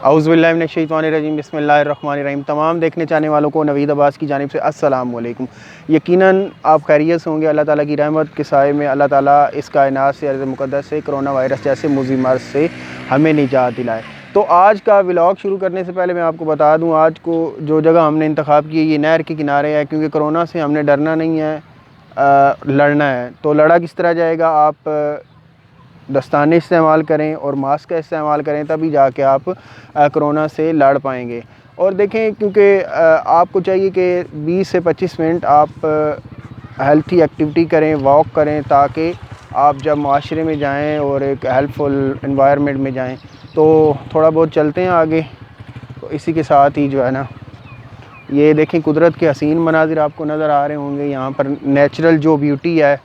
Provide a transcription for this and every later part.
اعوذ باللہ من الشیطان الرجیم، بسم اللہ الرحمن الرحیم۔ تمام دیکھنے چاہنے والوں کو نوید عباس کی جانب سے السلام علیکم۔ یقیناً آپ خیریت سے ہوں گے۔ اللہ تعالیٰ کی رحمت کے سائے میں اللہ تعالیٰ اس کائنات سے، ارض مقدس سے، کرونا وائرس جیسے موذی مرض سے ہمیں نجات دلائے۔ تو آج کا ولاگ شروع کرنے سے پہلے میں آپ کو بتا دوں، آج کو جو جگہ ہم نے انتخاب کی ہے یہ نہر کے کنارے ہے، کیونکہ کرونا سے ہم نے ڈرنا نہیں ہے، لڑنا ہے۔ تو لڑا کس طرح جائے گا؟ آپ دستانے استعمال کریں اور ماسک کا استعمال کریں، تبھی جا کے آپ کرونا سے لڑ پائیں گے۔ اور دیکھیں، کیونکہ آپ کو چاہیے کہ 20 سے 25 منٹ آپ ہیلتھی ایکٹیویٹی کریں، واک کریں، تاکہ آپ جب معاشرے میں جائیں اور ایک ہیلپ فل انوائرمنٹ میں جائیں تو تھوڑا بہت چلتے ہیں آگے۔ تو اسی کے ساتھ ہی جو ہے نا، یہ دیکھیں قدرت کے حسین مناظر آپ کو نظر آ رہے ہوں گے، یہاں پر نیچرل جو بیوٹی ہے۔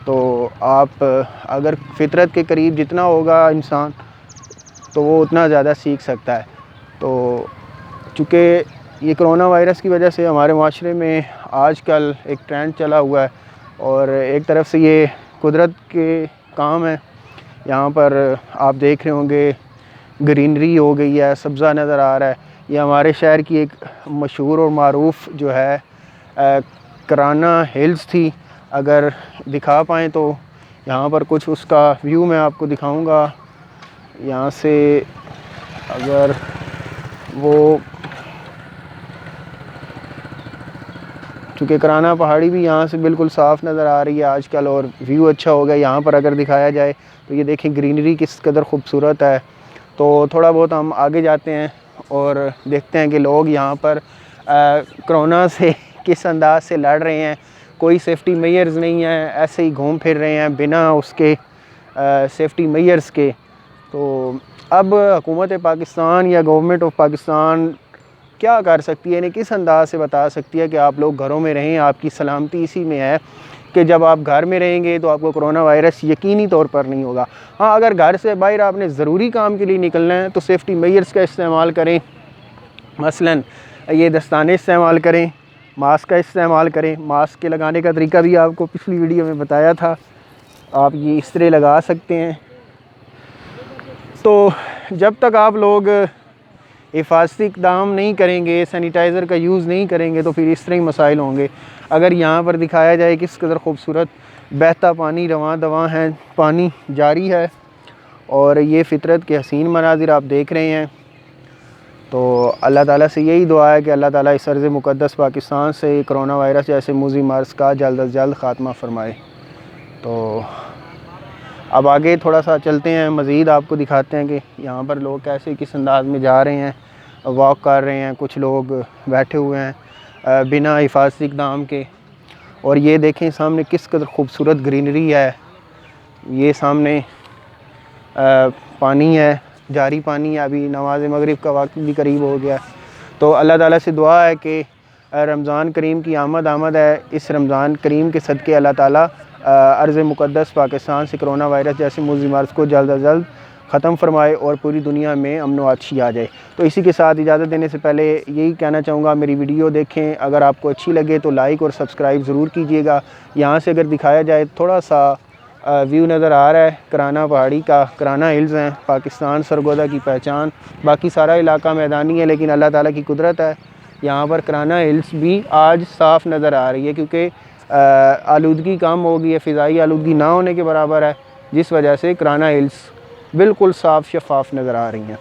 تو آپ اگر فطرت کے قریب جتنا ہوگا انسان تو وہ اتنا زیادہ سیکھ سکتا ہے۔ تو چونکہ یہ کرونا وائرس کی وجہ سے ہمارے معاشرے میں آج کل ایک ٹرینڈ چلا ہوا ہے، اور ایک طرف سے یہ قدرت کے کام ہے۔ یہاں پر آپ دیکھ رہے ہوں گے گرینری ہو گئی ہے، سبزہ نظر آ رہا ہے۔ یہ ہمارے شہر کی ایک مشہور اور معروف جو ہے کرانا ہلز تھی۔ اگر دکھا پائیں تو یہاں پر کچھ اس کا ویو میں آپ کو دکھاؤں گا۔ یہاں سے اگر وہ، چونکہ کرانا پہاڑی بھی یہاں سے بالکل صاف نظر آ رہی ہے آج کل، اور ویو اچھا ہو گیا یہاں پر اگر دکھایا جائے تو۔ یہ دیکھیں گرینری کس قدر خوبصورت ہے۔ تو تھوڑا بہت ہم آگے جاتے ہیں اور دیکھتے ہیں کہ لوگ یہاں پر کرونا سے کس انداز سے لڑ رہے ہیں۔ کوئی سیفٹی میئرز نہیں ہے، ایسے ہی گھوم پھر رہے ہیں بنا اس کے سیفٹی میئرز کے۔ تو اب حکومت پاکستان یا گورنمنٹ آف پاکستان کیا کر سکتی ہے، یعنی کس انداز سے بتا سکتی ہے کہ آپ لوگ گھروں میں رہیں، آپ کی سلامتی اسی میں ہے کہ جب آپ گھر میں رہیں گے تو آپ کو کرونا وائرس یقینی طور پر نہیں ہوگا۔ ہاں، اگر گھر سے باہر آپ نے ضروری کام کے لیے نکلنا ہے تو سیفٹی میئرز کا استعمال کریں، مثلاً یہ دستانے استعمال کریں، ماسک کا استعمال کریں۔ ماسک کے لگانے کا طریقہ بھی آپ کو پچھلی ویڈیو میں بتایا تھا، آپ یہ اس طرح لگا سکتے ہیں۔ تو جب تک آپ لوگ حفاظتی اقدام نہیں کریں گے، سینیٹائزر کا یوز نہیں کریں گے، تو پھر اس طرح ہی مسائل ہوں گے۔ اگر یہاں پر دکھایا جائے کس قدر خوبصورت بہتا پانی رواں دواں ہے، پانی جاری ہے، اور یہ فطرت کے حسین مناظر آپ دیکھ رہے ہیں۔ تو اللہ تعالیٰ سے یہی دعا ہے کہ اللہ تعالیٰ اس ارض مقدس پاکستان سے کرونا وائرس جیسے موذی مرض کا جلد از جلد خاتمہ فرمائے۔ تو اب آگے تھوڑا سا چلتے ہیں، مزید آپ کو دکھاتے ہیں کہ یہاں پر لوگ کیسے کس انداز میں جا رہے ہیں، واک کر رہے ہیں، کچھ لوگ بیٹھے ہوئے ہیں بنا حفاظتی اقدام کے۔ اور یہ دیکھیں سامنے کس قدر خوبصورت گرینری ہے، یہ سامنے پانی ہے، جاری پانی ہے۔ ابھی نماز مغرب کا وقت بھی قریب ہو گیا، تو اللہ تعالیٰ سے دعا ہے کہ رمضان کریم کی آمد ہے۔ اس رمضان کریم کے صدقے اللہ تعالیٰ ارض مقدس پاکستان سے کرونا وائرس جیسے موذی مرض کو جلد از جلد ختم فرمائے اور پوری دنیا میں امن و اچھی آ جائے۔ تو اسی کے ساتھ اجازت دینے سے پہلے یہی کہنا چاہوں گا، میری ویڈیو دیکھیں، اگر آپ کو اچھی لگے تو لائک اور سبسکرائب ضرور کیجیے گا۔ یہاں سے اگر دکھایا جائے تھوڑا سا ویو نظر آ رہا ہے کرانا پہاڑی کا، کرانا ہلز ہیں، پاکستان سرگودا کی پہچان۔ باقی سارا علاقہ میدانی ہے، لیکن اللہ تعالیٰ کی قدرت ہے، یہاں پر کرانا ہلز بھی آج صاف نظر آ رہی ہے، کیونکہ آلودگی کم ہو گئی ہے، فضائی آلودگی نہ ہونے کے برابر ہے، جس وجہ سے کرانا ہلز بالکل صاف شفاف نظر آ رہی ہیں۔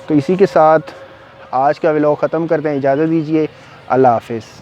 تو اسی کے ساتھ آج کا ولاگ ختم کرتے ہیں، اجازت دیجیے، اللہ حافظ۔